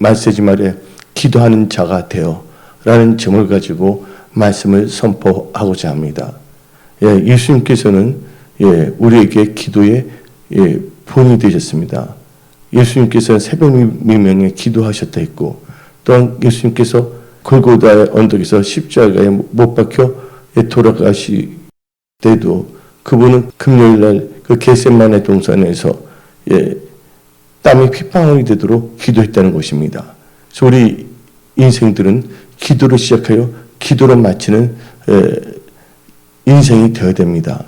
말세지 말에 기도하는 자가 되어 라는 점을 가지고 말씀을 선포하고자 합니다. 예수님께서는 우리에게 기도의 본이 되셨습니다. 예수님께서는 새벽 미명에 기도하셨다 했고, 또한 예수님께서 골고다의 언덕에서 십자가에 못 박혀 돌아가시 때도 그분은 금요일날 그 겟세마네 동산에서 땀이 핏방울이 되도록 기도했다는 것입니다. 그래서 우리 인생들은 기도로 시작하여 기도로 마치는 인생이 되어야 됩니다.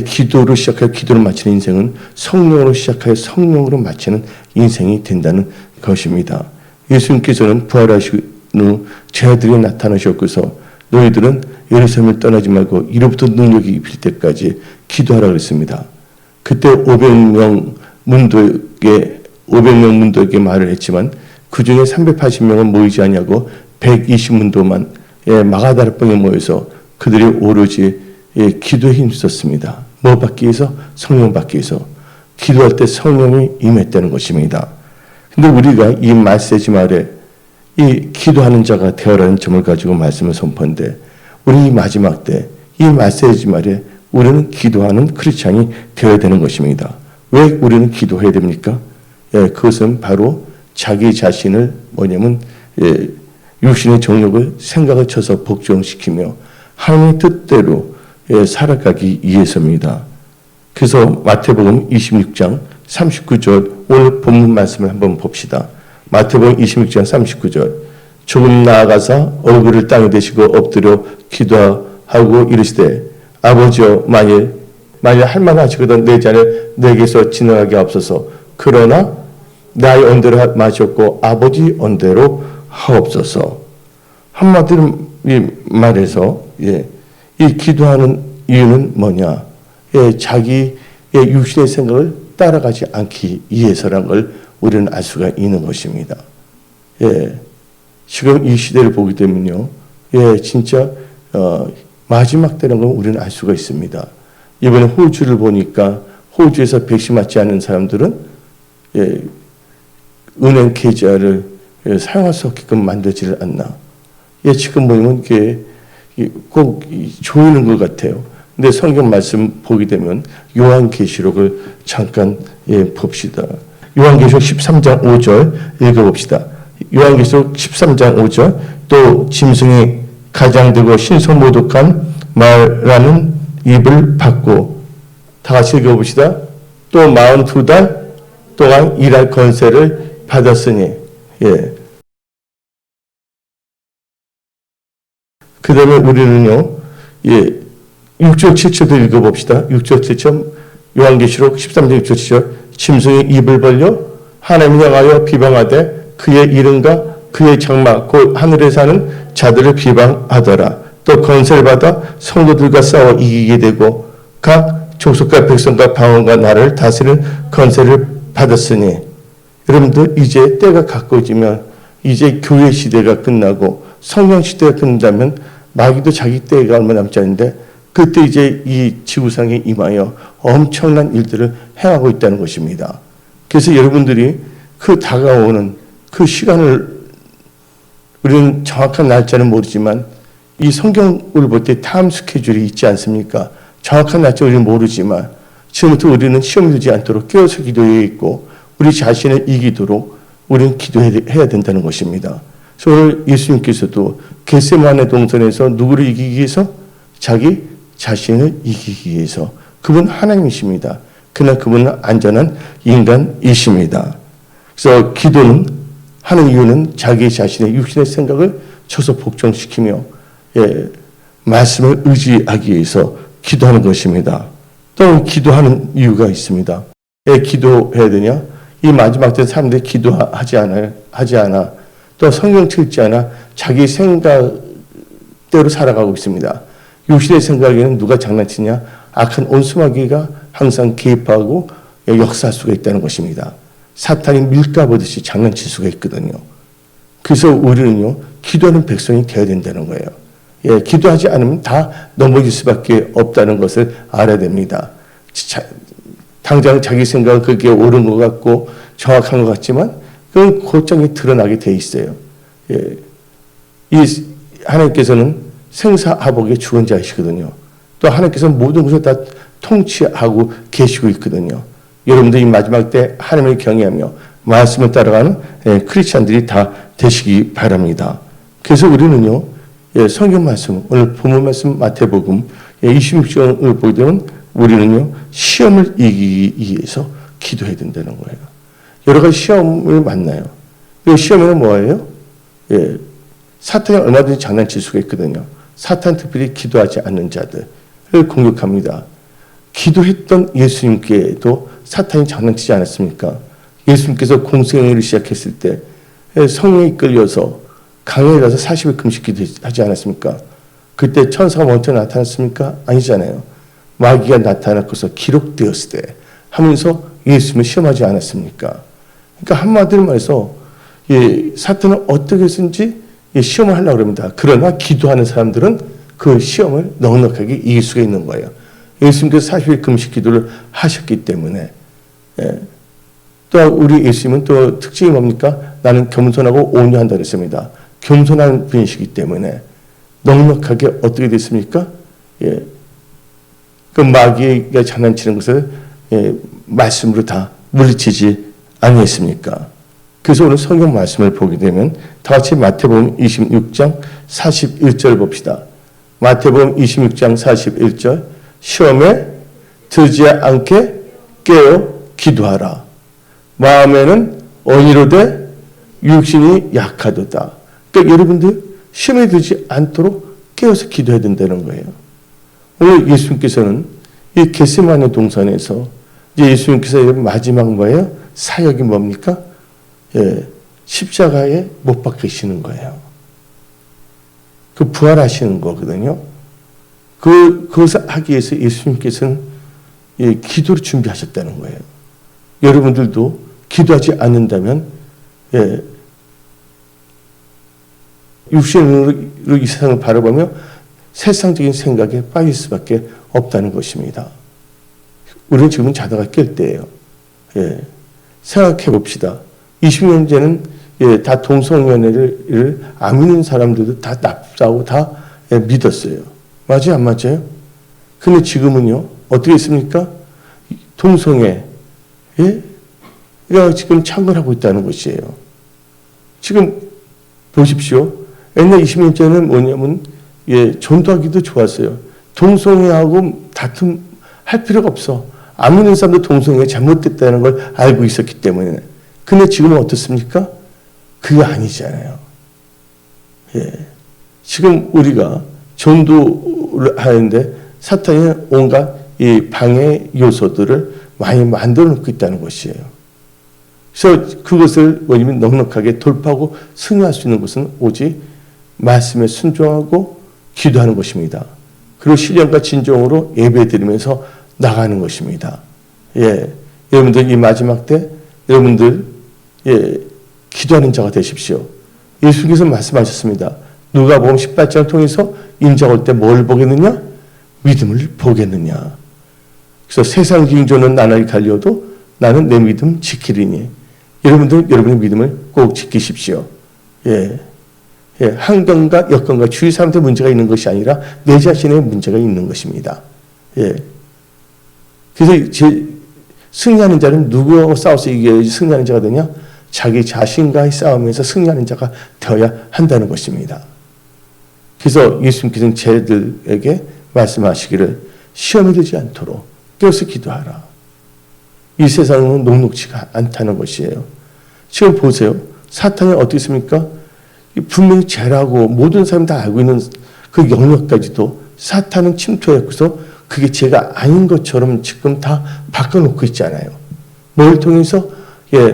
기도로 시작하여 기도로 마치는 인생은 성령으로 시작하여 성령으로 마치는 인생이 된다는 것입니다. 예수님께서는 부활하신 후 제자들이 나타나셨고서 너희들은 예루살렘을 떠나지 말고 이로부터 능력이 입힐 때까지 기도하라 그랬습니다. 그때 500명 문도에게 말을 했지만 그 중에 380명은 모이지 않냐고 120문도만 마가다라방에 모여서 그들이 오로지 기도에 힘썼습니다. 뭐 받기 위해서? 성령 받기 위해서. 기도할 때 성령이 임했다는 것입니다. 근데 우리가 이 말세지 말에 이 기도하는 자가 되어라는 점을 가지고 말씀을 선포한데, 우리 이 마지막 때 이 말세지 말에 우리는 기도하는 크리스찬이 되어야 되는 것입니다. 왜 우리는 기도해야 됩니까? 그것은 바로 자기 자신을 육신의 정욕을 생각을 쳐서 복종시키며 하나님의 뜻대로 살아가기 위해서입니다. 그래서 마태복음 26장 39절 오늘 본문 말씀을 한번 봅시다. 마태복음 26장 39절 조금 나아가사 얼굴을 땅에 대시고 엎드려 기도하고 이르시되 아버지여 만일 할만하시거든 내 자를 내게서 지나가게 하옵소서. 그러나 나의 언대로 마셨고 아버지 언대로 하옵소서. 한마디로 말해서 이 기도하는 이유는 뭐냐? 자기의 육신의 생각을 따라가지 않기 위해서라는 걸 우리는 알 수가 있는 것입니다. 지금 이 시대를 보게 되면요, 진짜 마지막 때라는 걸 우리는 알 수가 있습니다. 이번에 호주를 보니까 호주에서 백신 맞지 않은 사람들은 은행 계좌를 사용할 수 없게끔 만들지를 않나. 지금 보면 이게 꼭 조이는 것 같아요. 근데 성경 말씀 보게 되면 요한계시록을 잠깐 봅시다. 요한계시록 13장 5절 읽어봅시다. 요한계시록 13장 5절 또 짐승이 가장되고 신성모독한 말하는 입을 받고, 다 같이 읽어봅시다. 또 42달 동안 일할 권세를 받았으니. 그 다음에 우리는요, 6절 7절도 읽어봅시다. 6절 7절 요한계시록 13장 6절 7절 짐승이 입을 벌려 하나님을 향하여 비방하되 그의 이름과 그의 장막 곧 하늘에 사는 자들을 비방하더라. 또 권세를 받아 성도들과 싸워 이기게 되고 각 족속과 백성과 방언과 나라를 다스리는 권세를 받았으니. 여러분들 이제 때가 가까워지면 이제 교회 시대가 끝나고 성령 시대가 끝난다면 마귀도 자기 때가 얼마 남지 않은데 그때 이제 이 지구상에 임하여 엄청난 일들을 행하고 있다는 것입니다. 그래서 여러분들이 그 다가오는 그 시간을 우리는 정확한 날짜는 모르지만 이 성경을 볼 때 타임 스케줄이 있지 않습니까? 정확한 날짜 우리는 모르지만 지금부터 우리는 시험이 되지 않도록 깨어서 기도해야 있고 우리 자신을 이기도록 우리는 기도해야 된다는 것입니다. 그래서 오늘 예수님께서도 겟세마네 동산에서 누구를 이기기 위해서? 자기 자신을 이기기 위해서. 그분 하나님이십니다. 그러나 그분은 안전한 인간이십니다. 그래서 기도는 하는 이유는 자기 자신의 육신의 생각을 쳐서 복종시키며 말씀을 의지하기 위해서 기도하는 것입니다. 또 기도하는 이유가 있습니다. 왜 기도해야 되냐? 이 마지막 때 사람들이 기도하지 않아. 또 성경 읽지 않아. 자기 생각대로 살아가고 있습니다. 육신의 생각에는 누가 장난치냐? 악한 온수마귀가 항상 개입하고 역사할 수가 있다는 것입니다. 사탄이 밀가보듯이 장난칠 수가 있거든요. 그래서 우리는요, 기도하는 백성이 되어야 된다는 거예요. 기도하지 않으면 다 넘어질 수밖에 없다는 것을 알아야 됩니다. 당장 자기 생각은 그게 옳은 것 같고 정확한 것 같지만 그건 곧장이 드러나게 돼 있어요. 예. 이 하나님께서는 생사하복의 주권자이시거든요. 또 하나님께서는 모든 것을 다 통치하고 계시고 있거든요. 여러분들 이 마지막 때 하나님을 경외하며 말씀을 따라가는 크리스찬들이 다 되시기 바랍니다. 그래서 우리는요, 성경 말씀, 오늘 본문 말씀 마태복음 26장을 보게 되면 우리는요, 시험을 이기기 위해서 기도해야 된다는 거예요. 여러 가지 시험을 만나요. 이 시험에는 뭐예요? 사탄이 얼마든지 장난칠 수가 있거든요. 사탄 특별히 기도하지 않는 자들을 공격합니다. 기도했던 예수님께도 사탄이 장난치지 않았습니까? 예수님께서 공생애를 시작했을 때 성령에 이끌려서 강에 가서 40일 금식 기도하지 않았습니까? 그때 천사가 먼저 나타났습니까? 아니잖아요. 마귀가 나타나고서 기록되었을 때 하면서 예수님을 시험하지 않았습니까? 그러니까 한마디로 말해서 사탄은 어떻게 해서든지 시험을 하려고 합니다. 그러나 기도하는 사람들은 그 시험을 넉넉하게 이길 수가 있는 거예요. 예수님께서 40일 금식 기도를 하셨기 때문에 또 우리 예수님은 또 특징이 뭡니까? 나는 겸손하고 온유한다 그랬습니다. 겸손한 분이시기 때문에 넉넉하게 어떻게 됐습니까? 그 마귀가 장난치는 것을 말씀으로 다 물리치지 아니했습니까? 그래서 오늘 성경 말씀을 보게 되면 다 같이 마태복음 26장 41절 봅시다. 마태복음 26장 41절 시험에 들지 않게 깨어 기도하라. 마음에는 언의로되 육신이 약하도다. 그러니까 여러분들 시험에 들지 않도록 깨어서 기도해야 된다는 거예요. 오늘 예수님께서는 이 겟세마네 동산에서 이제 예수님께서 마지막 뭐예요? 사역이 뭡니까? 십자가에 못 박히시는 거예요. 그 부활하시는 거거든요. 그것을 하기 위해서 예수님께서는 기도를 준비하셨다는 거예요. 여러분들도 기도하지 않는다면 육신으로 이 세상을 바라보며 세상적인 생각에 빠질 수밖에 없다는 것입니다. 우리는 지금은 자다가 깰 때예요. 생각해 봅시다. 20년 전에는 다 동성연애를 안 믿는 사람들도 다 납사하고 다 믿었어요. 맞아요? 안 맞아요? 근데 지금은요, 어떻게 했습니까? 동성애가 지금 창궐하고 있다는 것이에요. 지금 보십시오. 옛날 20년 전에는 뭐냐면, 전도하기도 좋았어요. 동성애하고 다툼할 필요가 없어. 안 믿는 사람도 동성애가 잘못됐다는 걸 알고 있었기 때문에. 근데 지금은 어떻습니까? 그게 아니잖아요. 지금 우리가 전도를 하는데 사탄이 온갖 이 방해 요소들을 많이 만들어 놓고 있다는 것이에요. 그래서 그것을 뭐냐면 넉넉하게 돌파하고 승리할 수 있는 것은 오직 말씀에 순종하고 기도하는 것입니다. 그리고 신령과 진정으로 예배드리면서 나가는 것입니다. 여러분들 이 마지막 때 여러분들 기도하는 자가 되십시오. 예수님께서 말씀하셨습니다. 누가복음 18장을 통해서 인자가 올 때 뭘 보겠느냐? 믿음을 보겠느냐. 그래서 세상 징조는 나날이 갈려도 나는 내 믿음 지키리니. 여러분들 여러분의 믿음을 꼭 지키십시오. 환경과 여건과 주위 사람들의 문제가 있는 것이 아니라 내 자신의 문제가 있는 것입니다. 그래서 승리하는 자는 누구하고 싸워서 이겨야지 승리하는 자가 되냐? 자기 자신과의 싸움에서 승리하는 자가 되어야 한다는 것입니다. 그래서 예수님께서는 쟤들에게 말씀하시기를 시험에 들지 않도록 깨어서 기도하라. 이 세상은 녹록지가 않다는 것이에요. 지금 보세요. 사탄이 어떻게 있습니까? 분명히 죄라고 모든 사람이 다 알고 있는 그 영역까지도 사탄은 침투했고서 그게 죄가 아닌 것처럼 지금 다 바꿔놓고 있잖아요. 뭘 통해서?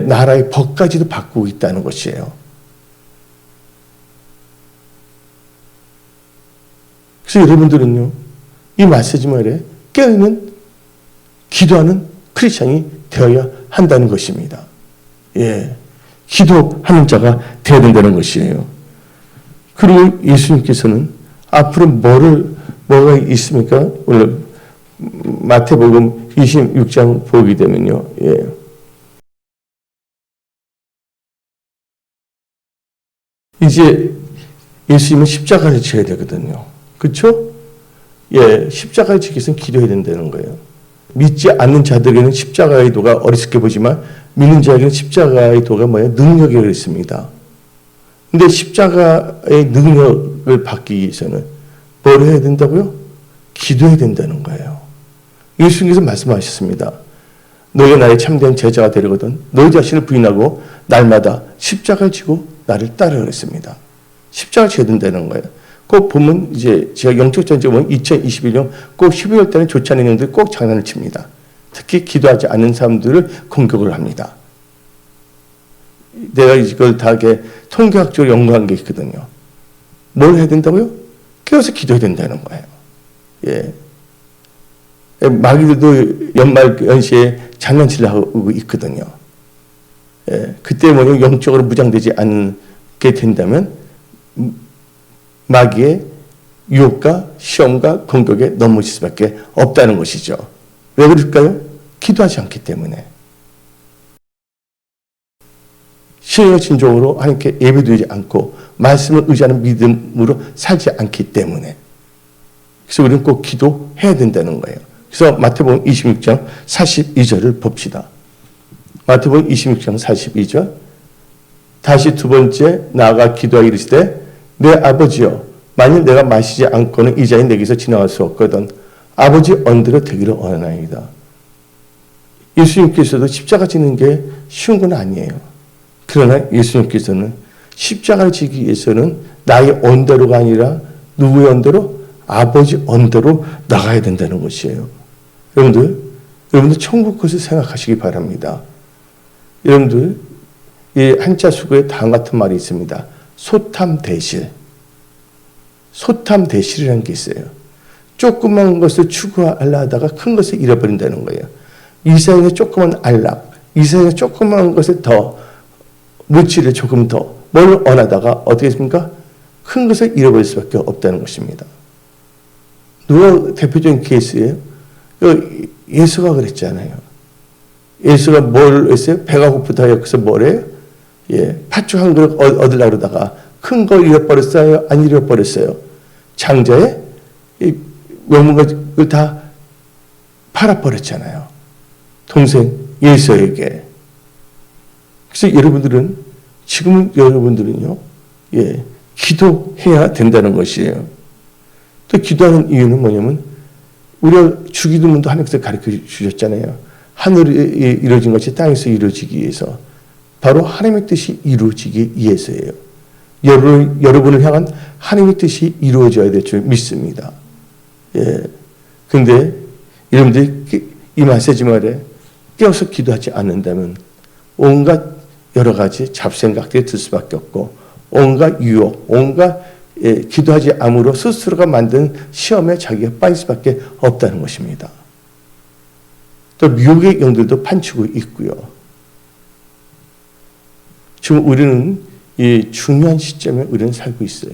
나라의 법까지도 바꾸고 있다는 것이에요. 그래서 여러분들은요, 이 메시지 말에 깨어있는 기도하는 크리스찬이 되어야 한다는 것입니다. 기도하는 자가 되어야 된다는 것이에요. 그리고 예수님께서는 앞으로 뭐가 있습니까? 오늘 마태복음 26장 보게 되면요. 이제 예수님은 십자가를 지어야 되거든요. 그렇죠? 예, 십자가를 지기 위해서는 기도해야 된다는 거예요. 믿지 않는 자들에게는 십자가의 도가 어리석게 보지만 믿는 자에게는 십자가의 도가 뭐예요? 능력이라고 했습니다. 근데 십자가의 능력을 받기 위해서는 뭘 해야 된다고요? 기도해야 된다는 거예요. 예수님께서 말씀하셨습니다. 너희가 나의 참된 제자가 되려거든 너희 자신을 부인하고 날마다 십자가를 지고 나를 따르라 그랬습니다. 십자가를 지어야 된다는 거예요. 꼭 보면 이제 제가 영적 전쟁 보면 2021년 꼭 12월 달에 좋지 않은 영들이 꼭 장난을 칩니다. 특히 기도하지 않는 사람들을 공격을 합니다. 내가 이걸 다 통계학적으로 연구한 게 있거든요. 뭘 해야 된다고요? 깨어서 기도해야 된다는 거예요. 예. 마귀들도 연말 연시에 장난치려 하고 있거든요. 예. 그때 뭐냐 영적으로 무장되지 않게 된다면 마귀의 유혹과 시험과 공격에 넘어질 수밖에 없다는 것이죠. 왜 그럴까요? 기도하지 않기 때문에. 신앙의 진정으로 하나님께 예배드리지 않고 말씀을 의지하는 믿음으로 살지 않기 때문에. 그래서 우리는 꼭 기도해야 된다는 거예요. 그래서 마태복음 26장 42절을 봅시다. 마태복음 26장 42절. 다시 두 번째 나아가 기도하여 이르시되 내 아버지여 만일 내가 마시지 않고는 이 잔이 내게서 지나갈 수 없거든 아버지 언대로 되기를 원하나이다. 예수님께서도 십자가 지는 게 쉬운 건 아니에요. 그러나 예수님께서는 십자가를 지기 위해서는 나의 언대로가 아니라 누구의 언대로? 아버지 언대로 나가야 된다는 것이에요. 여러분들 천국 것을 생각하시기 바랍니다. 여러분들 이 한자 수구에 다음 같은 말이 있습니다. 소탐대실. 소탐대실이라는 게 있어요. 조그만 것을 추구하려 하다가 큰 것을 잃어버린다는 거예요. 이사야의 조그만 안락, 이사야의 조그만 것을 더 물질을 조금 더 뭘 원하다가 어떻게 했습니까? 큰 것을 잃어버릴 수밖에 없다는 것입니다. 누가 대표적인 케이스예요? 예수가 그랬잖아요. 예수가 뭘 했어요? 배가 고프다 해서 뭘 해요? 예, 팥죽 한 그릇 얻으려고 그러다가 큰 걸 잃어버렸어요? 안 잃어버렸어요? 장자의 명문을 다 팔아버렸잖아요. 동생 예수에게. 그래서 여러분들은요, 예, 기도해야 된다는 것이에요. 또 기도하는 이유는 뭐냐면, 우리가 주기도문도 하나님께서 가르쳐 주셨잖아요. 하늘에 이루어진 것이 땅에서 이루어지기 위해서. 바로 하나님의 뜻이 이루어지기 위해서예요. 여러분을 향한 하나님의 뜻이 이루어져야 될 줄 믿습니다. 예. 근데 여러분들이 이 메시지 말에 깨어서 기도하지 않는다면 온갖 여러 가지 잡생각들이 들 수밖에 없고 온갖 유혹, 온갖 기도하지 않음으로 스스로가 만든 시험에 자기가 빠질 수밖에 없다는 것입니다. 또 미혹의 영들도 판치고 있고요. 지금 우리는 이 중요한 시점에 우리는 살고 있어요.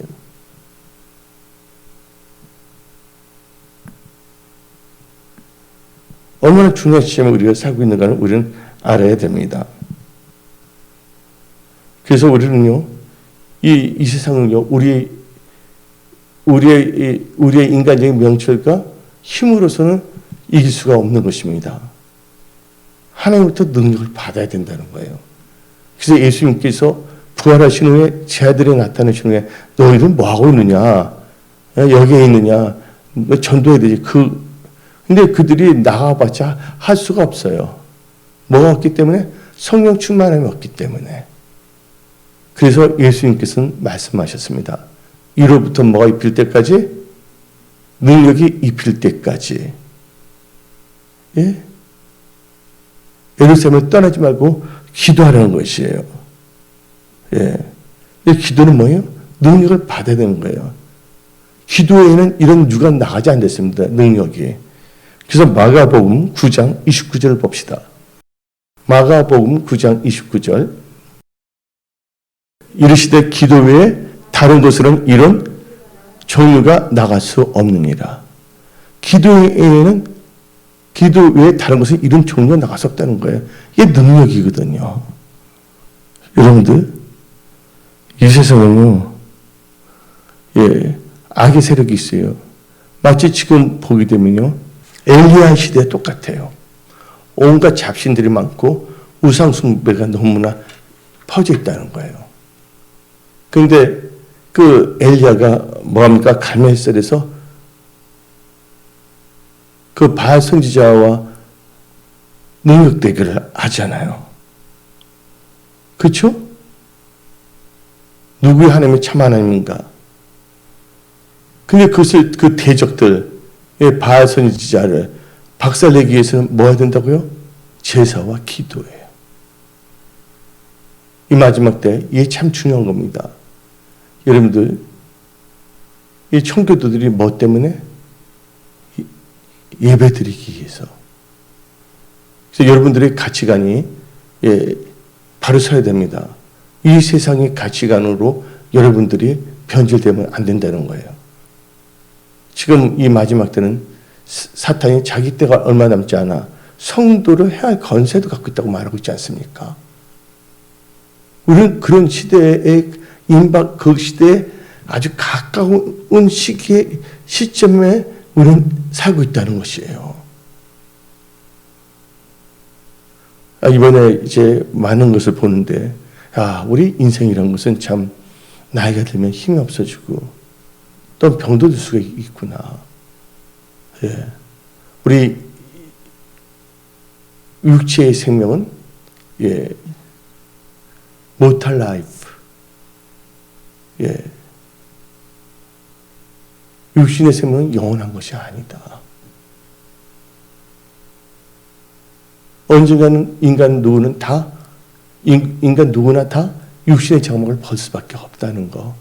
얼마나 중요한 시점에 우리가 살고 있는가를 우리는 알아야 됩니다. 그래서 우리는요, 이 세상은요, 우리의 인간적인 명철과 힘으로서는 이길 수가 없는 것입니다. 하나님부터 능력을 받아야 된다는 거예요. 그래서 예수님께서 부활하신 후에 제 아들이 나타나신 후에 너희들은 뭐하고 있느냐? 여기에 있느냐? 전도해야 되지. 근데 그들이 나가봤자 할 수가 없어요. 뭐가 없기 때문에? 성령 충만함이 없기 때문에. 그래서 예수님께서는 말씀하셨습니다. 이로부터 뭐가 입힐 때까지? 능력이 입힐 때까지. 예? 예루살렘을 떠나지 말고 기도하라는 것이에요. 예. 기도는 뭐예요? 능력을 받아야 되는 거예요. 기도에는 이런 유가 나가지 않습니다. 능력이. 그래서 마가복음 9장 29절을 봅시다. 마가복음 9장 29절. 이르시되 기도 외에 다른 곳으로는 이런 종류가 나갈 수 없느니라. 기도 외에 다른 곳에 이런 종류가 나갈 수 없다는 거예요. 이게 능력이거든요. 여러분들, 이 세상은요, 예, 악의 세력이 있어요. 마치 지금 보게 되면요, 엘리야 시대 똑같아요. 온갖 잡신들이 많고 우상숭배가 너무나 퍼져 있다는 거예요. 그런데 그 엘리야가 뭐합니까? 갈멜살에서 그 바알 선지자와 능력 대결을 하잖아요. 그렇죠? 누구의 하나님이 참 하나님인가? 근데 그것을 그 대적들, 바알 선지자를 박살내기 위해서는 뭐 해야 된다고요? 제사와 기도예요. 이 마지막 때 이게 참 중요한 겁니다. 여러분들, 이 청교도들이 뭐 때문에? 예배드리기 위해서. 그래서 여러분들의 가치관이 바로 서야 됩니다. 이 세상의 가치관으로 여러분들이 변질되면 안 된다는 거예요. 지금 이 마지막 때는 사탄이 자기 때가 얼마 남지 않아 성도를 해할 건세도 갖고 있다고 말하고 있지 않습니까? 우리는 그런 시대에 그 시대에 아주 가까운 시점에 우리는 살고 있다는 것이에요. 이번에 이제 많은 것을 보는데, 우리 인생이란 것은 참 나이가 들면 힘이 없어지고 또 병도 들 수가 있구나. 예. 우리 육체의 생명은 mortal life. 육신의 생명은 영원한 것이 아니다. 언젠가는 인간 누구나 다 육신의 장막을 벗을 수밖에 없다는 거.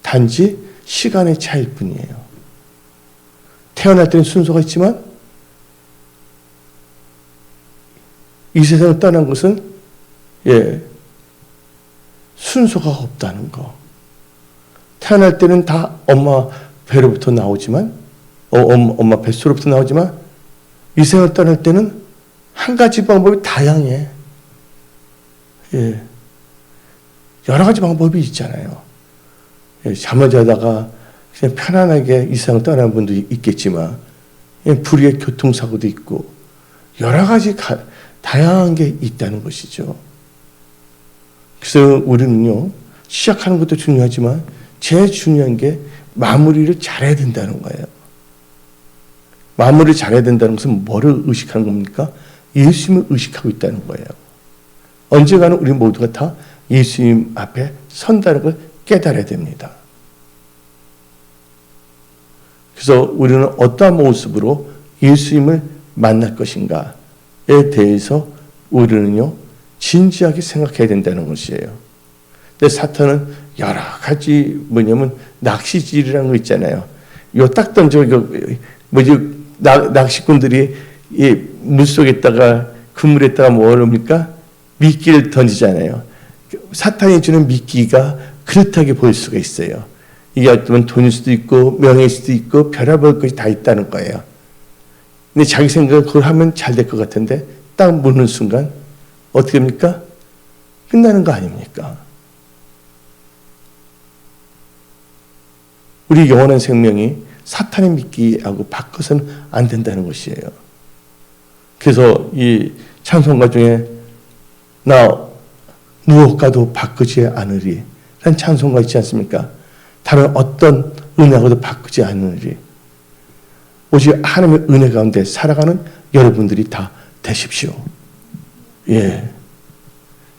단지 시간의 차이일 뿐이에요. 태어날 때는 순서가 있지만 이 세상을 떠난 것은 순서가 없다는 거. 태어날 때는 다 엄마 배로부터 나오지만 엄마 뱃속으로부터 나오지만 이 세상을 떠날 때는 한 가지 방법이 다양해. 여러 가지 방법이 있잖아요. 잠을 자다가 그냥 편안하게 이 세상을 떠나는 분도 있겠지만 불의의 교통사고도 있고 여러 가지 다양한 게 있다는 것이죠. 그래서 우리는요, 시작하는 것도 중요하지만 제일 중요한 게 마무리를 잘해야 된다는 거예요. 마무리를 잘해야 된다는 것은 뭐를 의식하는 겁니까? 예수님을 의식하고 있다는 거예요. 언젠가는 우리 모두가 다 예수님 앞에 선다는 걸 깨달아야 됩니다. 그래서 우리는 어떠한 모습으로 예수님을 만날 것인가에 대해서 우리는요, 진지하게 생각해야 된다는 것이에요. 근데 사탄은 여러 가지 낚시질이라는 거 있잖아요. 요 딱 던져, 낚시꾼들이 물속에다가, 그물에다가 뭘 합니까? 미끼를 던지잖아요. 사탄이 주는 미끼가 그렇다게 보일 수가 있어요. 이게 어쩌면 돈일 수도 있고, 명예일 수도 있고, 별의별 것이 다 있다는 거예요. 근데 자기 생각은 그걸 하면 잘 될 것 같은데, 딱 무는 순간, 어떻게 됩니까? 끝나는 거 아닙니까? 우리 영원한 생명이 사탄의 미끼하고 바꿔서는 안 된다는 것이에요. 그래서 이 찬송가 중에 나 무엇과도 바꾸지 않으리 라는 찬송가 있지 않습니까? 다른 어떤 은혜하고도 바꾸지 않으리. 오직 하나님의 은혜 가운데 살아가는 여러분들이 다 되십시오.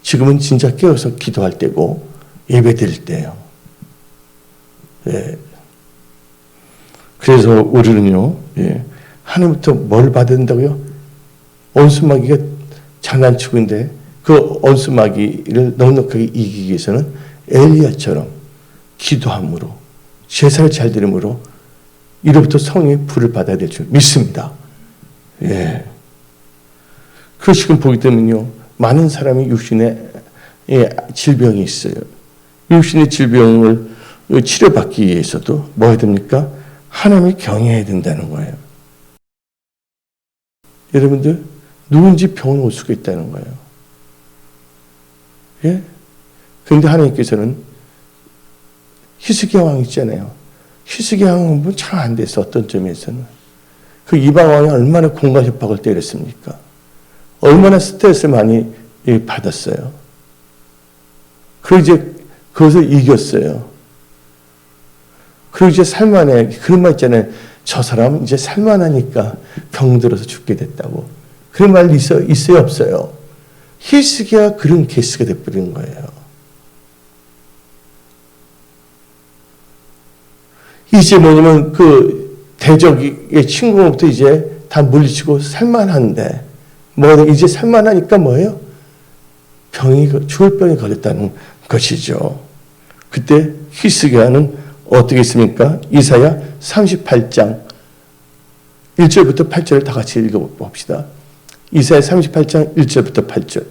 지금은 진짜 깨어서 기도할 때고 예배 드릴 때예요. 그래서 우리는요, 하나님부터 뭘 받아야 된다고요? 원수마귀가 장난치고 있는데 그 원수마귀를 넉넉하게 이기기 위해서는 엘리야처럼 기도함으로 제사를 잘 드림으로 이로부터 성령의 불을 받아야 될 줄 믿습니다. 그 지금 보기 때문에요, 많은 사람이 육신에 질병이 있어요. 육신의 질병을 치료받기 위해서도 뭐 해야 됩니까? 하나님을 경외해야 된다는 거예요. 여러분들, 누군지 병원 올 수가 있다는 거예요. 그런데 하나님께서는 히스기야 왕 있잖아요. 히스기야 왕은 참 안 됐어. 어떤 점에서는. 그 이방 왕이 얼마나 공간 협박을 때렸습니까? 얼마나 스트레스를 많이 받았어요. 그리고 이제 그것을 이겼어요. 그리고 이제 살만해. 그런 말 있잖아요. 저 사람은 이제 살만하니까 병들어서 죽게 됐다고. 그런 말 있어요, 없어요? 히스기야 그런 케이스가 돼버린 거예요. 이제 뭐냐면 그 대적의 침공부터 이제 다 물리치고 살만한데 이제 살만하니까 뭐예요? 죽을 병이 걸렸다는 것이죠. 그때 히스기야는 어떻게 했습니까? 이사야 38장 1절부터 8절을 다 같이 읽어봅시다. 이사야 38장 1절부터 8절.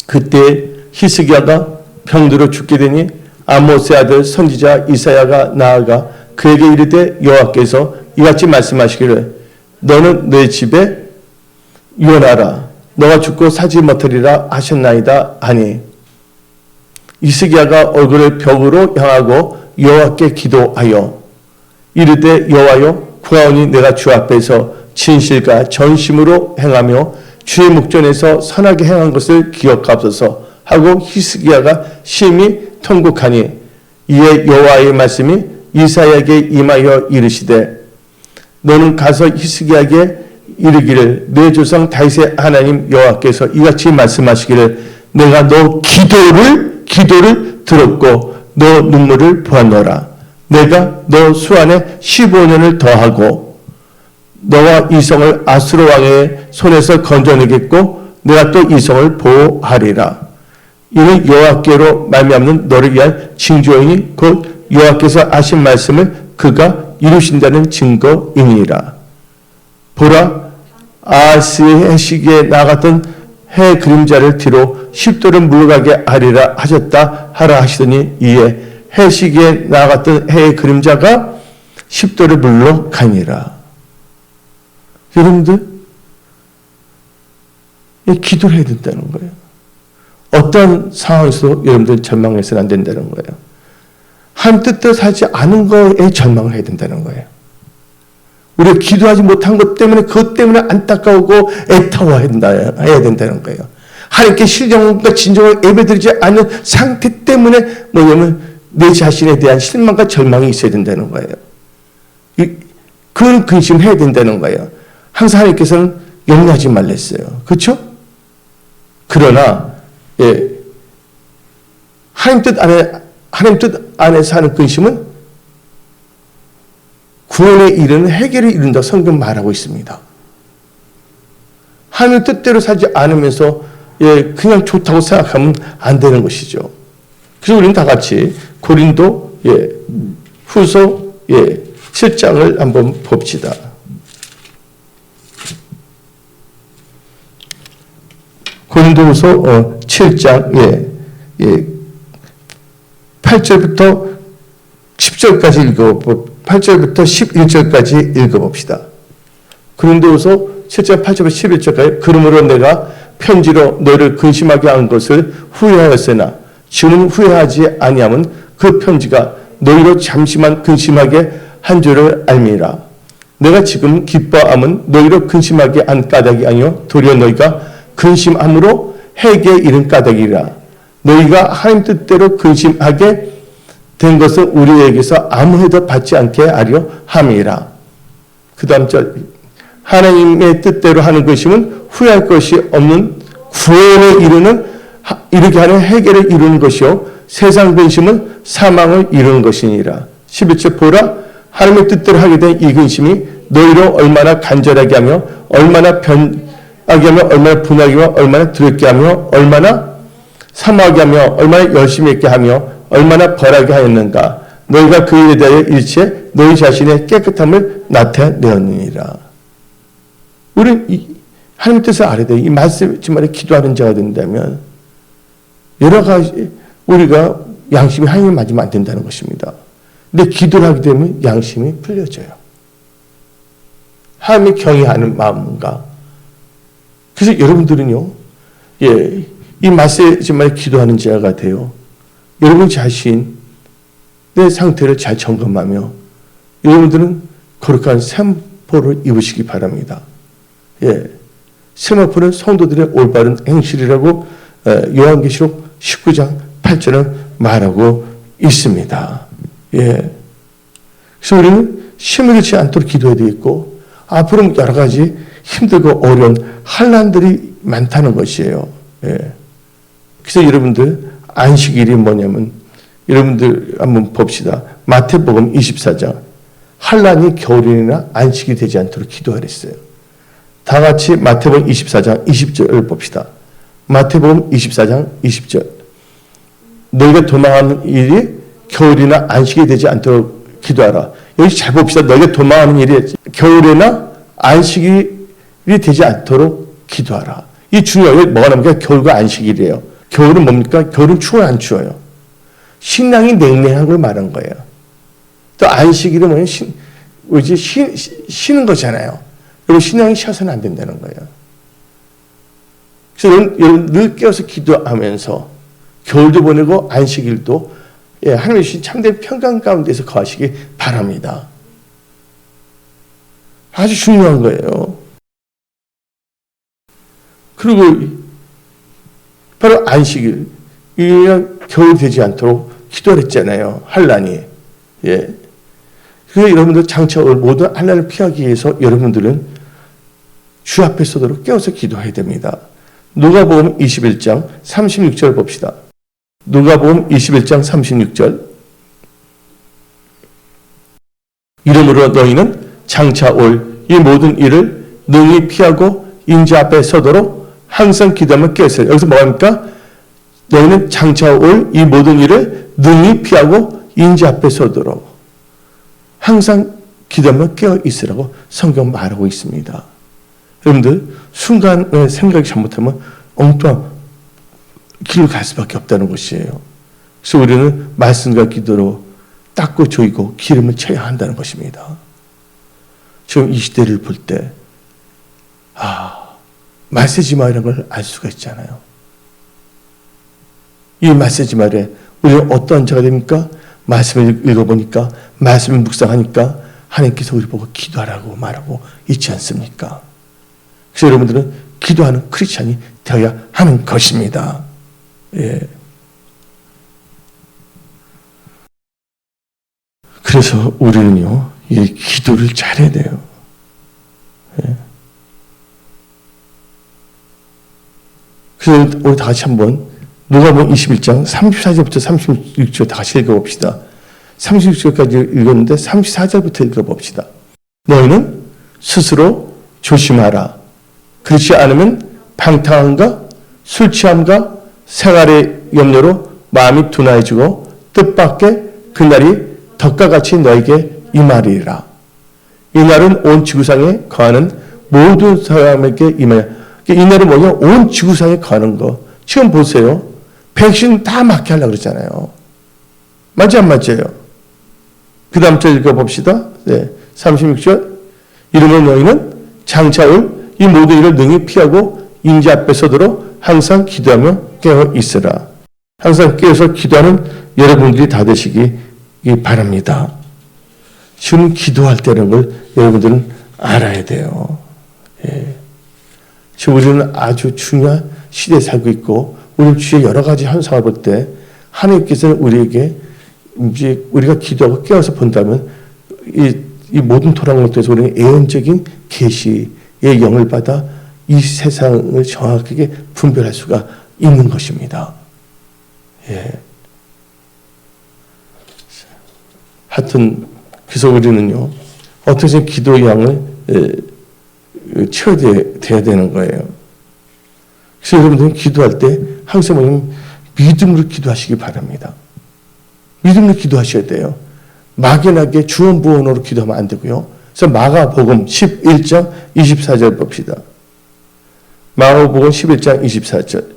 그때 히스기야가 병들어 죽게 되니 아모스의 아들 선지자 이사야가 나아가 그에게 이르되 여호와께서 이같이 말씀하시기를 너는 내 집에 유언하라. 너가 죽고 사지 못하리라 하셨나이다 하니 히스기야가 얼굴을 벽으로 향하고 여호와께 기도하여 이르되 여호와여 구하오니 내가 주 앞에서 진실과 전심으로 행하며 주의 목전에서 선하게 행한 것을 기억하옵소서 하고 히스기야가 심히 통곡하니 이에 여호와의 말씀이 이사야에게 임하여 이르시되 너는 가서 히스기야에게 이르기를 내 조상 다윗의 하나님 여호와께서 이같이 말씀하시기를 내가 너 기도를 들었고 너 눈물을 보았노라. 내가 너 수 안에 15년을 더하고 너와 이 성을 아수르 왕의 손에서 건져내겠고 내가 또 이 성을 보호하리라. 이는 여호와께로 말미암는 너를 위한 징조이니 곧 여호와께서 하신 말씀을 그가 이루신다는 증거이니라. 보라 아하스의 해시기에 나갔던 해 그림자를 뒤로 십도를 물러가게 하리라 하셨다 하라 하시더니 이에 해시기에 나갔던 해의 그림자가 십도를 물러가니라. 여러분들 기도를 해야 된다는 거예요. 어떤 상황에서도 여러분들 절망해서는 안 된다는 거예요. 한 뜻대로 살지 않은 거에 절망을 해야 된다는 거예요. 우리가 기도하지 못한 것 때문에 그것 때문에 안타까우고 애타워해야 된다는 거예요. 하나님께 신령과 진정을 예배드리지 않는 상태 때문에 뭐냐면 내 자신에 대한 실망과 절망이 있어야 된다는 거예요. 그런 근심을 해야 된다는 거예요. 항상 하나님께서는 염려하지 말랬어요. 그렇죠? 그러나 하나님 뜻 안에서 하는 근심은 구원에 이르는 해결을 이룬다 성경 말하고 있습니다. 하나님 뜻대로 살지 않으면서 그냥 좋다고 생각하면 안 되는 것이죠. 그래서 우리는 다 같이 고린도 후서 7장을 한번 봅시다. 고린도후서 7장 8절부터 10절까지 8절부터 11절까지 읽어봅시다. 고린도후서 7장 8절부터 11절까지 그러므로 내가 편지로 너를 근심하게 한 것을 후회하였으나 지금은 후회하지 아니함은 그 편지가 너희로 잠시만 근심하게 한 줄을 알미라. 내가 지금 기뻐함은 너희로 근심하게 한 까닭이 아니요 도리어 너희가 근심함으로 해에 이른 까닭이라. 너희가 하나님 뜻대로 근심하게 된 것은 우리에게서 아무 해도 받지 않게 하려 함이라. 그 다음 절 하나님의 뜻대로 하는 것이면 후회할 것이 없는 구원에 이르게 하는 해결을 이루는 것이요 세상 근심은 사망을 이루는 것이니라. 11절 보라 하나님의 뜻대로 하게 된 이 근심이 너희로 얼마나 간절하게 하며 얼마나 변하게 하며 얼마나 분하게 하며 얼마나 두렵게 하며 얼마나 사모하게 하며 얼마나 열심히 있게 하며 얼마나 벌하게 하였는가. 너희가 그 일에 대하여 일체 너희 자신의 깨끗함을 나타내었느니라. 우리는 하나님 뜻을 알아야 돼요. 이 말씀에 기도하는 자가 된다면 여러 가지 우리가 양심이 하나님을 맞으면 안 된다는 것입니다. 근데 기도를 하게 되면 양심이 풀려져요. 하나님이 경외하는 마음과 그래서 여러분들은요, 이 말씀에 기도하는 자가 돼요. 여러분 자신의 상태를 잘 점검하며 여러분들은 거룩한 세마포를 입으시기 바랍니다. 예, 세마포는 성도들의 올바른 행실이라고 요한계시록 19장 8절은 말하고 있습니다. 예, 그래서 우리는 힘을 잃지 않도록 기도해야 되겠고 앞으로 여러 가지 힘들고 어려운 환난들이 많다는 것이에요. 예. 그래서 여러분들 안식일이 뭐냐면 여러분들 한번 봅시다. 마태복음 24장 환난이 겨울이나 안식이 되지 않도록 기도하랬어요. 다 같이 마태복음 24장 20절을 봅시다. 마태복음 24장 20절 너희가 도망하는 일이 겨울이나 안식이 되지 않도록 기도하라. 여기 잘 봅시다. 너희가 도망하는 일이 겨울이나 안식이 되지 않도록 기도하라. 이 중요해요. 뭐가 나옵니까? 겨울과 안식일이에요. 겨울은 뭡니까? 겨울은 추워요, 안 추워요? 신랑이 냉랭한 걸 말한 거예요. 또 안식일은 뭐냐? 쉬는 거잖아요. 그리고 신랑이 쉬어서는 안 된다는 거예요. 그래서 여러분 늘 깨어서 기도하면서 겨울도 보내고 안식일도 하나님의 주신 참된 평강 가운데서 거하시기 바랍니다. 아주 중요한 거예요. 그리고 바로 안식일, 겨울 되지 않도록 기도를 했잖아요. 환난이. 예. 그래서 여러분들 장차 올 모든 환난을 피하기 위해서 여러분들은 주 앞에 서도록 깨어서 기도해야 됩니다. 누가복음 21장 36절 봅시다. 누가복음 21장 36절 이러므로 너희는 장차 올 이 모든 일을 능히 피하고 인자 앞에 서도록 항상 기도하며 깨어있어요. 여기서 뭐합니까? 너희는 장차 올 이 모든 일을 능히 피하고 인자 앞에 서도록 항상 기도하며 깨어있으라고 성경 말하고 있습니다. 여러분들 순간에 생각이 잘못하면 엉뚱한 길로 갈 수밖에 없다는 것이에요. 그래서 우리는 말씀과 기도로 닦고 조이고 기름을 쳐야 한다는 것입니다. 지금 이 시대를 볼 때 말세지마이라는 걸 알 수가 있잖아요. 이 말세지마에 우리는 어떠한 자가 됩니까? 말씀을 읽어보니까 말씀을 묵상하니까 하나님께서 우리 보고 기도하라고 말하고 있지 않습니까? 그래서 여러분들은 기도하는 크리스찬이 되어야 하는 것입니다. 예. 그래서 우리는요, 이 기도를 잘해야 돼요. 예. 그래서 우리 다 같이 한번 누가복음 21장 34절부터 36절 다시 읽어봅시다. 36절까지 읽었는데 34절부터 읽어봅시다. 너희는 스스로 조심하라. 그렇지 않으면 방탕함과 술 취함과 생활의 염려로 마음이 둔화해지고 뜻밖의 그날이 덕과 같이 너에게 임하리라. 이 날은 온 지구상에 거하는 모든 사람에게 임하여. 이 날은 뭐냐? 온 지구상에 거하는 거. 지금 보세요. 백신 다 맞게 하려고 그랬잖아요. 맞지 안 맞죠? 그 다음 절 읽어봅시다. 네, 36절. 이러므로 너희는 장차 올 이 모든 일을 능히 피하고 인자 앞에 서도록 항상 기도하며 깨어 있으라. 항상 깨어서 기도하는 여러분들이 다 되시기 바랍니다. 지금 기도할 때라는 걸 여러분들은 알아야 돼요. 예. 지금 우리는 아주 중요한 시대에 살고 있고 우리 주위의 여러 가지 현상을 볼 때 하나님께서는 우리에게 이제 우리가 기도하고 깨어서 본다면 이 모든 토랑을 통해서 우리는 예언적인 계시의 영을 받아 이 세상을 정확하게 분별할 수가 있는 것입니다. 예. 하여튼 그래서 우리는요 어떻게 기도의 양을 채워야 돼야 되는 거예요. 그래서 여러분들은 기도할 때 항상 뭐냐면 믿음으로 기도하시기 바랍니다. 믿음으로 기도하셔야 돼요. 막연하게 주원부원으로 기도하면 안 되고요. 그래서 마가복음 11장 24절 봅시다. 마가복음 11장 24절.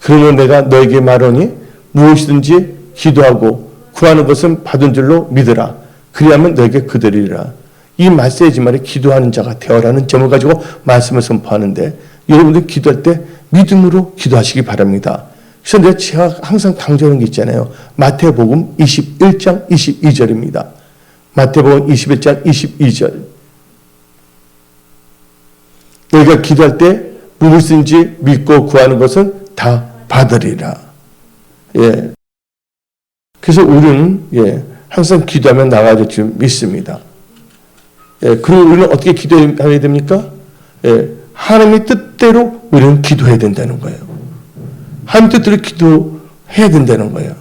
그러면 내가 너에게 말하니 무엇이든지 기도하고 구하는 것은 받은 줄로 믿으라. 그리하면 너에게 그들이라. 이 말세지말에 기도하는 자가 되어라는 제목을 가지고 말씀을 선포하는데 여러분들 기도할 때 믿음으로 기도하시기 바랍니다. 그래서 제가 항상 강조하는 게 있잖아요. 마태복음 21장 22절입니다. 마태복음 21장 22절. 너희가 기도할 때 무엇인지 믿고 구하는 것은 다 받으리라. 예. 그래서 우리는 항상 기도하면 나가질 줄 믿습니다. 예. 그리고 우리는 어떻게 기도해야 됩니까? 예. 하나님의 뜻대로 우리는 기도해야 된다는 거예요. 하나님 뜻대로 기도해야 된다는 거예요.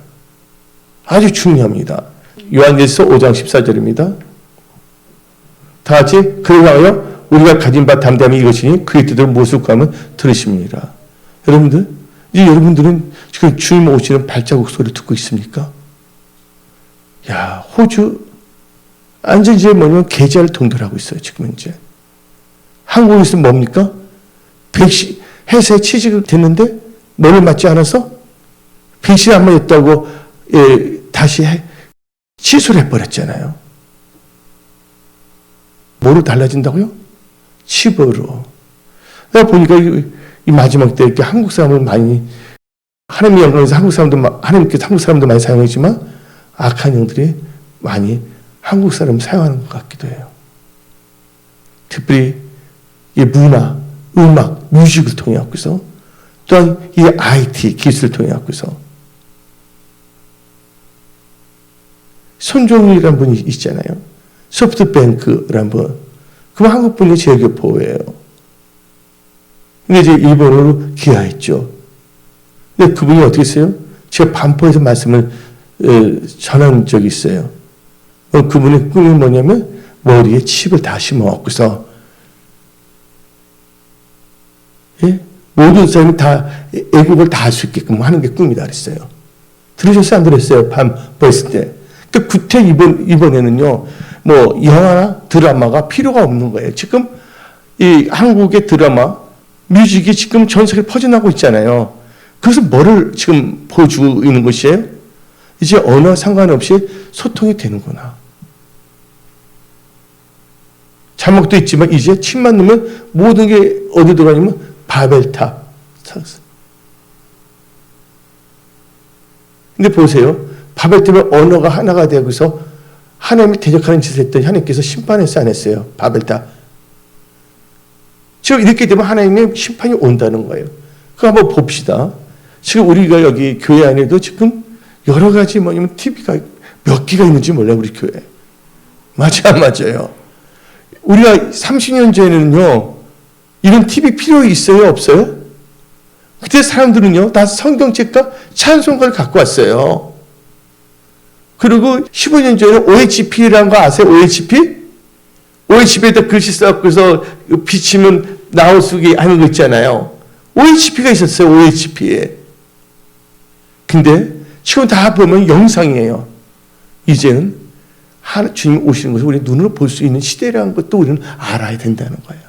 아주 중요합니다. 요한계시서 5장 14절입니다. 다 같이 그러하여 우리가 가진 바 담대함이 이것이니 그의 뜻대로 무엇을 구하면 들으십니다. 여러분들, 이제 여러분들은 지금 주님 오시는 발자국 소리 듣고 있습니까? 야, 호주 완전 이제 뭐냐면 계좌를 동결하고 있어요. 지금 이제 한국에서 뭡니까? 백신 해세 취직을 됐는데 뭐를 맞지 않아서 백신 안 맞았다고 다시 취소를 해버렸잖아요. 뭐로 달라진다고요? 칩으로. 내가 보니까 이 마지막 때 이렇게 한국 사람을 많이 하나님의 영광에서 하나님께서 한국 사람도 많이 사용했지만 악한 영들이 많이 한국 사람을 사용하는 것 같기도 해요. 특별히 이 문화, 음악, 뮤직을 통해 갖고서 또한 이 IT 기술을 통해 갖고서 손종일이라는 분이 있잖아요. 소프트뱅크라는 분. 그럼 한국 분이 제일교포예요. 근데 이제 일본어로 귀화했죠. 근데 그분이 어떻게 했어요? 제가 반포에서 말씀을 전한 적이 있어요. 그분의 꿈이 뭐냐면 머리에 칩을 다 심어갖고서 모든 사람이 다 애국을 다 할 수 있게끔 하는 게 꿈이다 그랬어요. 들으셨어요? 안 들었어요? 반포했을 때. 그 구태 이번에는요, 뭐 영화나 드라마가 필요가 없는 거예요. 지금 이 한국의 드라마, 뮤직이 지금 전 세계에 퍼져나가고 있잖아요. 그래서 뭐를 지금 보여주고 있는 것이에요? 이제 언어 상관없이 소통이 되는구나. 자막도 있지만 이제 칩만 넣으면 모든 게 어디 들어가냐면 바벨탑. 근데 보세요. 바벨탑의 언어가 하나가 되고서 하나님이 대적하는 짓을 했더니 하나님께서 심판했어요, 안 했어요? 바벨탑. 지금 이렇게 되면 하나님의 심판이 온다는 거예요. 그거 한번 봅시다. 지금 우리가 여기 교회 안에도 지금 여러 가지 뭐냐면 TV가 몇 개가 있는지 몰라요, 우리 교회. 맞아요. 우리가 30년 전에는요, 이런 TV 필요 있어요, 없어요? 그때 사람들은요, 다 성경책과 찬송가를 갖고 왔어요. 그리고 15년 전에 OHP라는 거 아세요? OHP? OHP에다 글씨 써서 비치면 나올 수 있게 하는 거 있잖아요. OHP가 있었어요, OHP에. 근데 지금 다 보면 영상이에요. 이제는 주님 오시는 것을 우리 눈으로 볼 수 있는 시대라는 것도 우리는 알아야 된다는 거예요.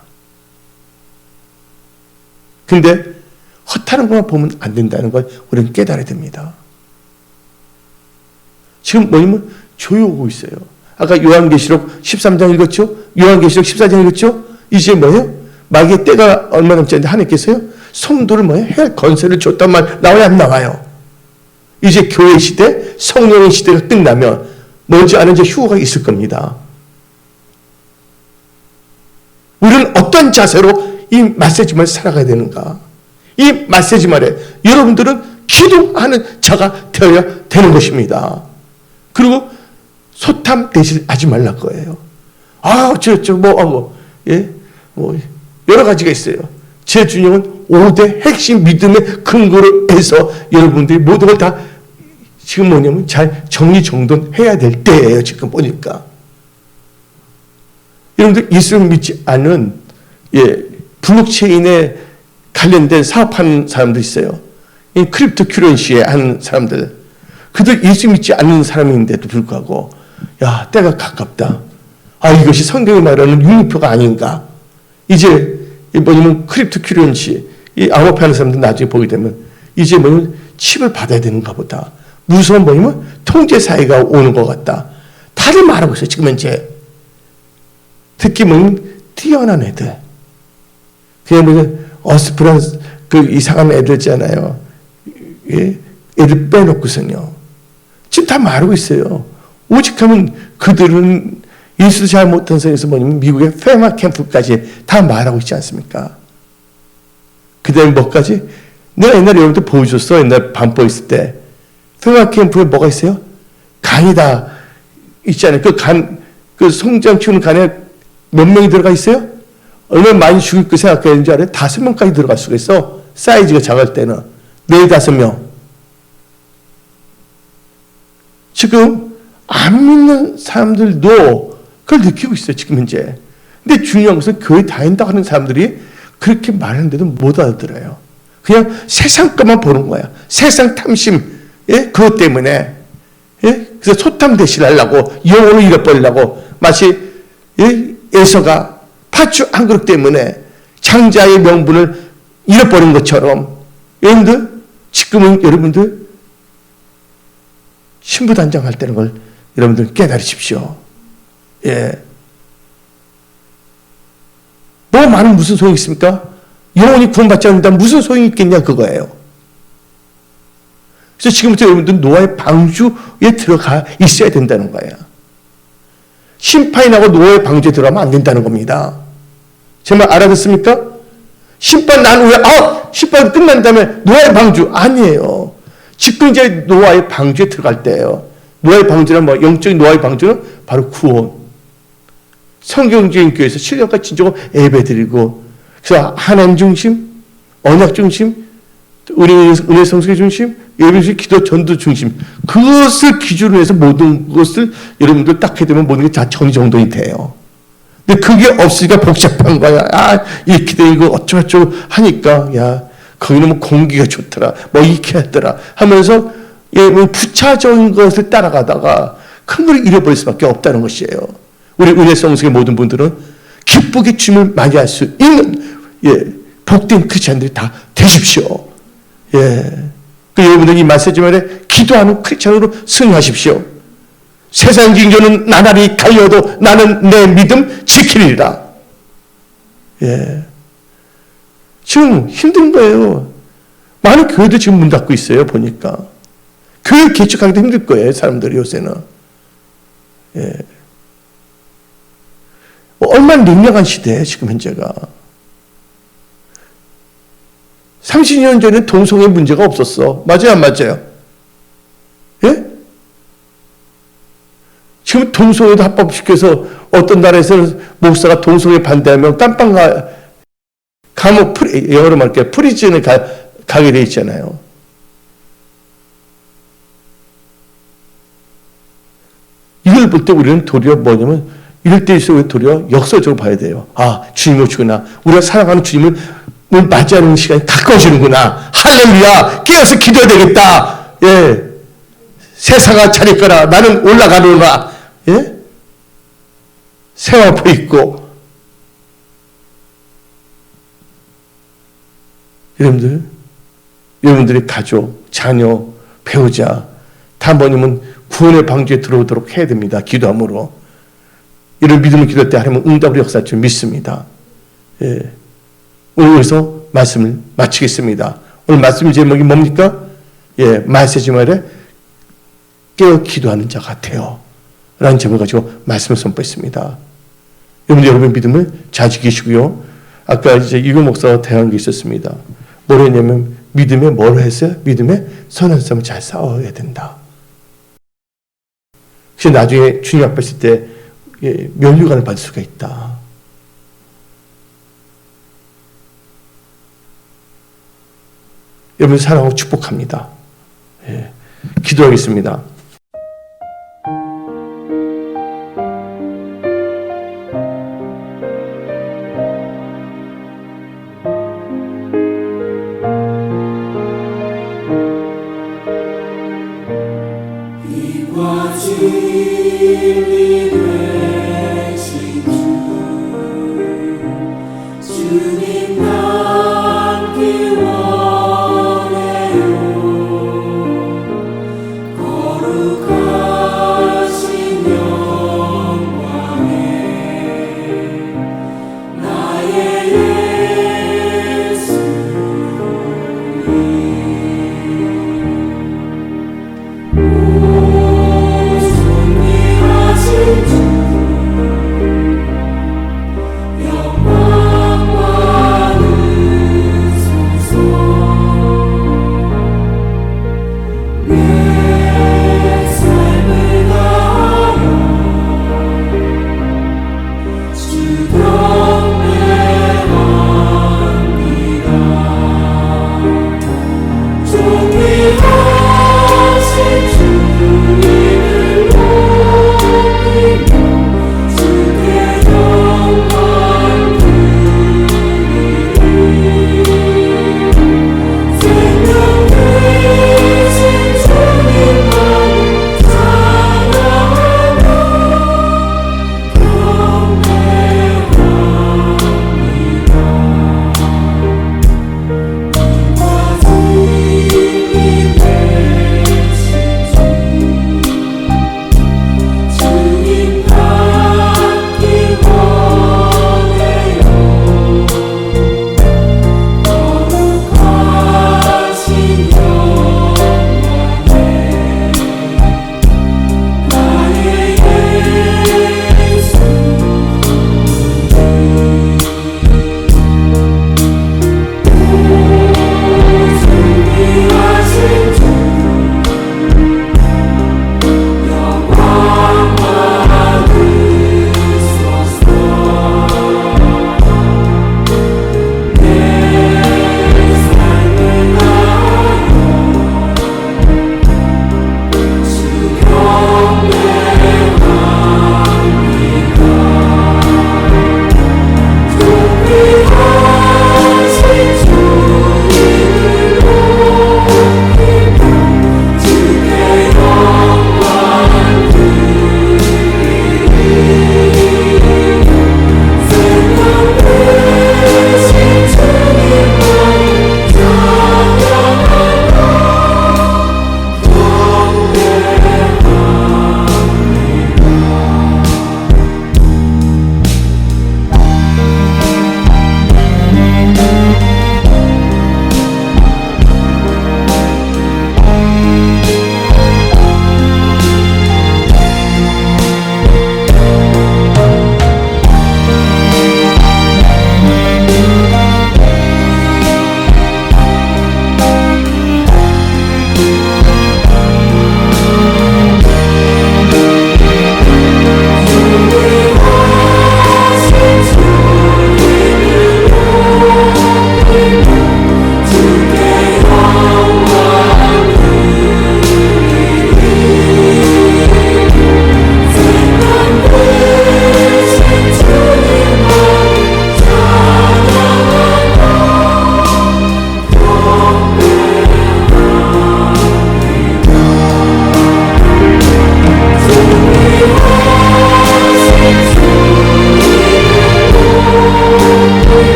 근데 헛하는 것만 보면 안 된다는 걸 우리는 깨달아야 됩니다. 지금 뭐냐면 조용하고 있어요. 아까 요한계시록 13장 읽었죠? 요한계시록 14장 읽었죠? 이제 뭐예요? 마귀의 때가 얼마 남지 않는데 하나님께서요, 성도를 뭐예요? 해할 건설을 줬단 말 나와야 안 나와요? 이제 교회 시대, 성령의 시대가 끝나면 뭔지 아는 이제 휴거가 있을 겁니다. 우리는 어떤 자세로 이 메시지만 살아가야 되는가? 이 메시지만에 여러분들은 기도하는 자가 되어야 되는 것입니다. 그리고 소탐 대실 하지 말라 거예요. 여러 가지가 있어요. 제 주님은 5대 핵심 믿음의 근거로 해서 여러분들이 모든 걸 다 지금 뭐냐면 잘 정리정돈해야 될 때예요. 지금 보니까. 여러분들 예수를 믿지 않은 블록체인에 관련된 사업하는 사람도 있어요. 이 크립토 큐런시에 하는 사람들. 그들 예수 믿지 않는 사람인데도 불구하고 야, 때가 가깝다. 이것이 성경이 말하는 융표가 아닌가. 이제 뭐냐면 크립토 큐런시 이 암호화하는 사람들 나중에 보게 되면 이제 뭐냐면 칩을 받아야 되는가 보다. 무서운 뭐냐면 통제 사회가 오는 것 같다. 다들 말하고 있어요. 지금 현재. 특히 뭐냐면 뛰어난 애들. 그냥 뭐냐면 어스프란 그 이상한 애들 있잖아요. 예, 애를 빼놓고서요. 지금 다 말하고 있어요. 오직하면 그들은 예수도 잘 못한 선에서 뭐냐면 미국의 페마 캠프까지 다 말하고 있지 않습니까? 그 다음에 뭐까지? 내가 옛날에 여러분들 보여줬어. 옛날 반포 있을 때. 페마 캠프에 뭐가 있어요? 간이다. 있잖아요. 그 송장 키우는 간에 몇 명이 들어가 있어요? 얼마나 많이 죽일 거 생각해야 되는지 알아요? 5명까지 들어갈 수가 있어. 사이즈가 작을 때는. 4-5명. 지금 안 믿는 사람들도 그걸 느끼고 있어요. 지금 현재. 근데 중요한 것은 교회 다닌다고 하는 사람들이 그렇게 말하는데도 못 알아들어요. 그냥 세상 것만 보는 거야. 세상 탐심. 예? 그것 때문에. 예? 그래서 소탐 대신하려고 영혼을 잃어버리려고 마치 예? 에서가 팥죽 한 그릇 때문에 장자의 명분을 잃어버린 것처럼 여러분들 지금은 여러분들 신부단장할 때는 걸 여러분들 깨달으십시오. 예. 뭐 많은 무슨 소용이 있습니까? 영혼이 구원받지 않는다면 무슨 소용이 있겠냐 그거예요. 그래서 지금부터 여러분들 노아의 방주에 들어가 있어야 된다는 거예요. 심판이 나고 노아의 방주에 들어가면 안 된다는 겁니다. 제 말 알아듣습니까? 심판 난 후에 심판 끝난 다음에 노아의 방주 아니에요. 지금 이제 노아의 방주에 들어갈 때예요. 노아의 방주는 뭐 영적인 노아의 방주는 바로 구원. 성경적인 교회에서 7년간 진정으로 예배드리고 그래서 하나님 중심, 언약 중심, 우리 은혜 성숙의 중심, 예배 중심, 기도 전도 중심 그것을 기준으로 해서 모든 것을 여러분들 딱 해야 되면 모든 게 다 정리정돈이 돼요. 근데 그게 없으니까 복잡한 거야. 이렇게 돼 이거 어쩌고저쩌고 하니까 야 거기는 뭐 공기가 좋더라, 뭐 이렇게 했더라 하면서 예, 뭐 부차적인 것을 따라가다가 큰 걸 잃어버릴 수밖에 없다는 것이에요. 우리 은혜 성숙의 모든 분들은 기쁘게 주님을 맞이할 수 있는 예, 복된 크리스찬들이 다 되십시오. 예, 그 여러분들 이 메시지만에 기도하는 크리스찬으로 승리하십시오. 세상 징조는 나날이 갈려도 나는 내 믿음 지키리라. 예, 지금 힘든 거예요. 많은 교회도 지금 문 닫고 있어요. 보니까 교회 개척하기도 힘들 거예요. 사람들이 요새는. 예. 얼마나 냉랭한 시대에 지금 현재가. 30년 전에 동성애 문제가 없었어. 맞아요, 안 맞아요? 예? 지금 동성애도 합법시켜서 어떤 나라에서 목사가 동성애 반대하면 깜빵 감옥 영어로 말할게요. 프리즌에 가게 돼 있잖아요. 이걸 볼 때 우리는 도리어 뭐냐면 이럴 때일수록 도리어 역설적으로 봐야 돼요. 주님 오시구나. 우리가 사랑하는 주님을 맞이하는 시간이 가까워지는구나. 할렐루야. 깨어서 기도해야 되겠다. 예. 세상아 잘 있거라. 나는 올라가노라. 예? 세워포 있고. 여러분들의 가족, 자녀, 배우자 다 뭐냐면 구원의 방주에 들어오도록 해야 됩니다. 기도함으로. 이런 믿음을 기도할 때 하나님은 응답으로 역사할 줄 믿습니다. 예. 오늘 여기서 말씀을 마치겠습니다. 오늘 말씀 제목이 뭡니까? 예, 메시지 말에 깨어 기도하는 자 같아요. 라는 제목을 가지고 말씀을 선포했습니다. 여러분의 믿음을 잘 지키시고요. 아까 이제 이거 목사가 대한 게 있었습니다. 뭐라 했냐면 믿음에 뭘 했어요? 믿음에 선한 싸움을 잘 싸워야 된다. 그래서 나중에 주님 앞에 있을 때 예, 면류관을 받을 수가 있다. 여러분 사랑하고 축복합니다. 예, 기도하겠습니다.